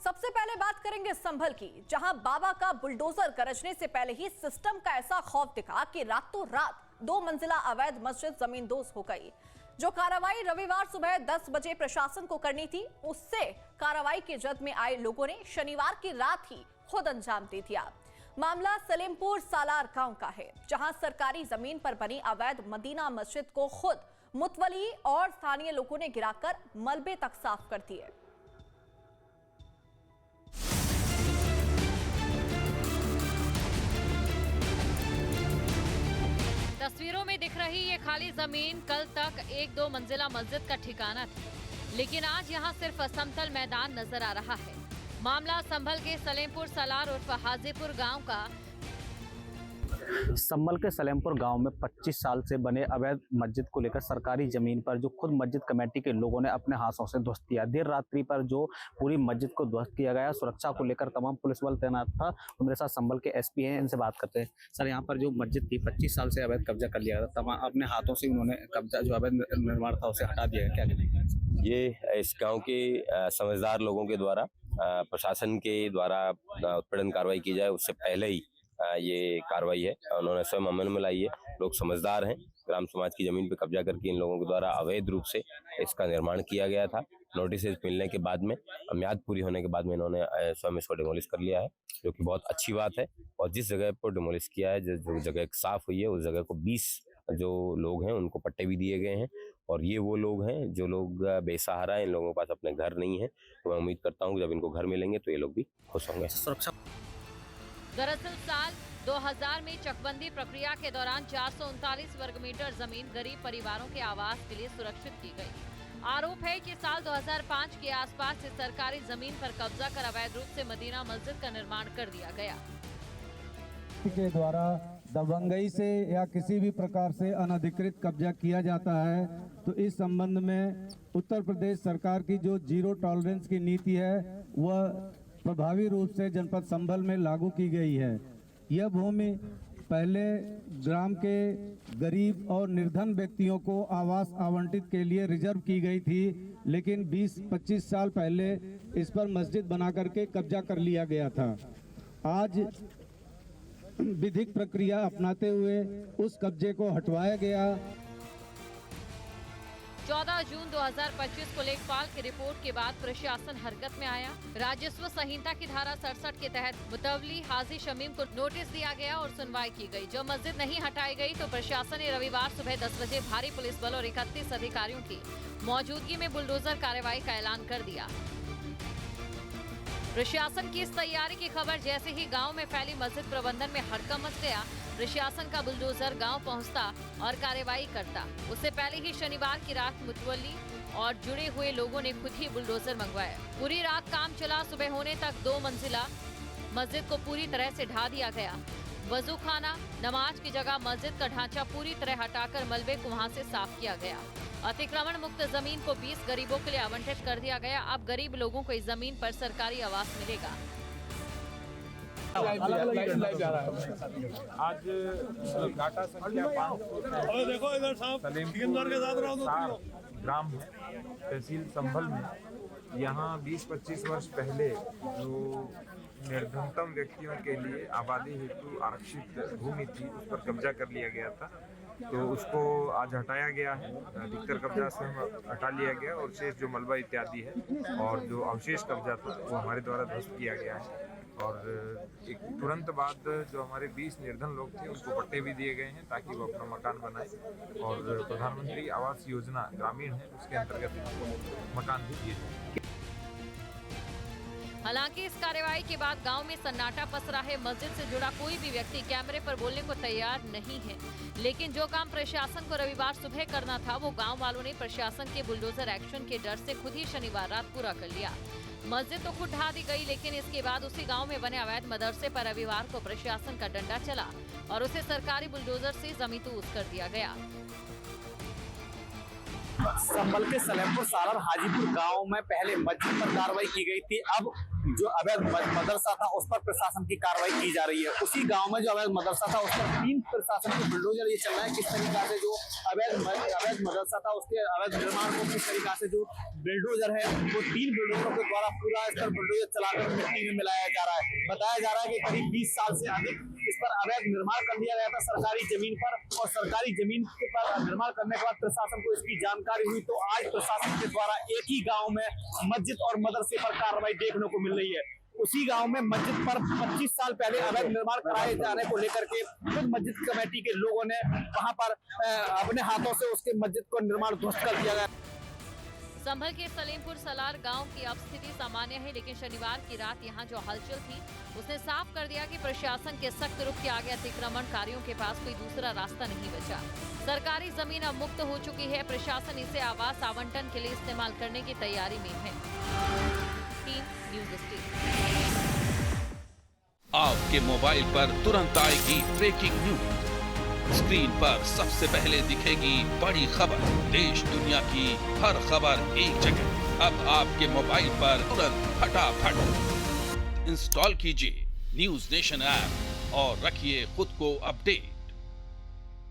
सबसे पहले बात करेंगे संभल की, जहां बाबा का बुलडोजर गरजने से पहले ही सिस्टम का ऐसा खौफ दिखा कि रातों रात 2 मंजिला अवैध मस्जिद जमींदोज हो गई। जो कार्रवाई रविवार सुबह 10 बजे प्रशासन को करनी थी, उससे कार्रवाई की जद में आए लोगों ने शनिवार की रात ही खुद अंजाम दे दिया। मामला सलेमपुर सालार गांव का है, जहां सरकारी जमीन पर बनी अवैध मदीना मस्जिद को खुद मुतवली और स्थानीय लोगों ने गिराकर मलबे तक साफ कर दिए। तस्वीरों में दिख रही ये खाली जमीन कल तक 1-2 मंजिला मस्जिद का ठिकाना थी, लेकिन आज यहाँ सिर्फ समतल मैदान नजर आ रहा है। मामला संभल के सलेमपुर सालार उर्फ हाजीपुर गांव का। संभल के सलेमपुर गांव में 25 साल से बने अवैध मस्जिद को लेकर सरकारी जमीन पर जो खुद मस्जिद कमेटी के लोगों ने अपने हाथों से ध्वस्त किया। देर रात्रि पर जो पूरी मस्जिद को ध्वस्त किया गया, सुरक्षा को लेकर तमाम पुलिस बल तैनात था। तो मेरे साथ संभल के एसपी हैं, इनसे बात करते हैं। सर, यहाँ पर जो मस्जिद थी 25 साल से अवैध कब्जा कर लिया गया था, तमाम अपने हाथों से उन्होंने कब्जा जो अवैध निर्माण था उसे हटा दिया। क्या कहते? ये इस गाँव के समझदार लोगों के द्वारा प्रशासन के द्वारा उत्पीड़न कार्रवाई की जाए उससे पहले ही ये कार्रवाई है, उन्होंने स्वयं अमल में लाई है। लोग समझदार हैं। ग्राम समाज की जमीन पर कब्जा करके इन लोगों के द्वारा अवैध रूप से इसका निर्माण किया गया था। नोटिस मिलने के बाद में, म्याद पूरी होने के बाद में इन्होंने स्वयं इसको डिमोलिश कर लिया है, जो कि बहुत अच्छी बात है। और जिस जगह पर डिमोलिश किया है, जो जगह साफ हुई है, उस जगह को 20 जो लोग हैं उनको पट्टे भी दिए गए हैं। और ये वो लोग हैं जो लोग बेसहारा हैं, इन लोगों के पास अपने घर नहीं है। तो मैं उम्मीद करता हूँ जब इनको घर मिलेंगे तो ये लोग भी खुश होंगे। सुरक्षा दरअसल साल 2000 में चकबंदी प्रक्रिया के दौरान 439 वर्ग मीटर जमीन गरीब परिवारों के आवास के लिए सुरक्षित की गई। आरोप है कि साल 2005 के आसपास से सरकारी जमीन पर कब्जा कर अवैध रूप से मदीना मस्जिद का निर्माण कर दिया गया। के द्वारा दबंगई से या किसी भी प्रकार से अनधिकृत कब्जा किया जाता है तो इस संबंध में उत्तर प्रदेश सरकार की जो जीरो टॉलरेंस की नीति है वह प्रभावी रूप से जनपद संभल में लागू की गई है। यह भूमि पहले ग्राम के गरीब और निर्धन व्यक्तियों को आवास आवंटित के लिए रिजर्व की गई थी, लेकिन 20-25 साल पहले इस पर मस्जिद बना करके कब्जा कर लिया गया था। आज विधिक प्रक्रिया अपनाते हुए उस कब्जे को हटवाया गया। 14 जून 2025 को लेखपाल की रिपोर्ट के बाद प्रशासन हरकत में आया। राजस्व संहिता की धारा 67 के तहत मुतवली हाजी शमीम को नोटिस दिया गया और सुनवाई की गई। जो मस्जिद नहीं हटाई गई तो प्रशासन ने रविवार सुबह 10 बजे भारी पुलिस बल और 31 अधिकारियों की मौजूदगी में बुलडोजर कार्रवाई का ऐलान कर दिया। प्रशासन की इस तैयारी की खबर जैसे ही गांव में फैली, मस्जिद प्रबंधन में हड़कंप मच गया। प्रशासन का बुलडोजर गांव पहुंचता और कार्रवाई करता। उससे पहले ही शनिवार की रात मुतवली और जुड़े हुए लोगों ने खुद ही बुलडोजर मंगवाया। पूरी रात काम चला। सुबह होने तक 2 मंजिला मस्जिद को पूरी तरह से ढा दिया गया। वजू खाना, नमाज की जगह मस्जिद का ढांचा पूरी तरह हटाकर मलबे को वहां से साफ किया गया। अतिक्रमण मुक्त जमीन को 20 गरीबों के लिए आवंटित कर दिया गया। अब गरीब लोगों को इस जमीन पर सरकारी आवास मिलेगा। आज डाटा संख्या 500 ग्राम है तहसील संभल में। यहाँ 20-25 वर्ष पहले जो निर्धनतम व्यक्तियों के लिए आबादी हेतु आरक्षित भूमि थी, उस पर कब्जा कर लिया गया था। तो उसको आज हटाया गया है। अधिकतर कब्जा से हटा लिया गया और शेष जो मलबा इत्यादि है और जो अवशेष कब्जा था वो हमारे द्वारा ध्वस्त किया गया है। और एक तुरंत बाद जो हमारे 20 निर्धन लोग थे उनको पट्टे भी दिए गए हैं ताकि वो अपना मकान बनाए। और प्रधानमंत्री आवास योजना ग्रामीण है, उसके अंतर्गत उनको मकान भी दिए जाए। हालांकि इस कार्रवाई के बाद गांव में सन्नाटा पसरा है। मस्जिद से जुड़ा कोई भी व्यक्ति कैमरे पर बोलने को तैयार नहीं है, लेकिन जो काम प्रशासन को रविवार सुबह करना था वो गांव वालों ने प्रशासन के बुलडोजर एक्शन के डर से खुद ही शनिवार रात पूरा कर लिया। मस्जिद तो खुद ढा दी गई, लेकिन इसके बाद उसी गांव में बने अवैध मदरसे पर रविवार को प्रशासन का डंडा चला और उसे सरकारी बुलडोजर से जमींदोज कर दिया गया। संभल के सलेमपुर सालार हाजीपुर गांव में पहले मस्जिद पर कार्रवाई की गई थी। अब जो अवैध मदरसा था उस पर प्रशासन की कार्रवाई की जा रही है। उसी गांव में जो अवैध मदरसा था उस पर 3 प्रशासन के बुलडोजर ये चल रहा है। किस तरीका से जो अवैध मदरसा था उसके अवैध निर्माण को किस तरीका से जो बुलडोजर है वो 3 बुलडोजरों के द्वारा पूरा इस पर बुलडोजर चलाकर मिट्टी में मिलाया जा रहा है। बताया जा रहा है कि करीब 20 साल से अधिक इस पर अवैध निर्माण कर दिया गया था सरकारी जमीन पर, और सरकारी जमीन पर निर्माण करने के बाद प्रशासन को इसकी जानकारी हुई तो आज प्रशासन के द्वारा एक ही गांव में मस्जिद और मदरसे पर कार्रवाई देखने को मिल रही है। उसी गांव में मस्जिद पर 25 साल पहले अवैध निर्माण कराए जाने को लेकर के खुद मस्जिद कमेटी के लोगों ने वहां पर अपने हाथों से उसके मस्जिद को निर्माण ध्वस्त कर दिया गया। संभल के सलेमपुर सलार गांव की अब स्थिति सामान्य है, लेकिन शनिवार की रात यहां जो हलचल थी उसने साफ कर दिया कि प्रशासन के सख्त रुख के आगे अतिक्रमणकारियों के पास कोई दूसरा रास्ता नहीं बचा। सरकारी जमीन अब मुक्त हो चुकी है, प्रशासन इसे आवास आवंटन के लिए इस्तेमाल करने की तैयारी में है। न्यूज़ आपके मोबाइल पर तुरंत आएगी ब्रेकिंग न्यूज। स्क्रीन पर सबसे पहले दिखेगी बड़ी खबर, देश दुनिया की हर खबर एक जगह। अब आपके मोबाइल पर तुरंत फटाफट इंस्टॉल कीजिए न्यूज़ नेशन ऐप और रखिए खुद को अपडेट।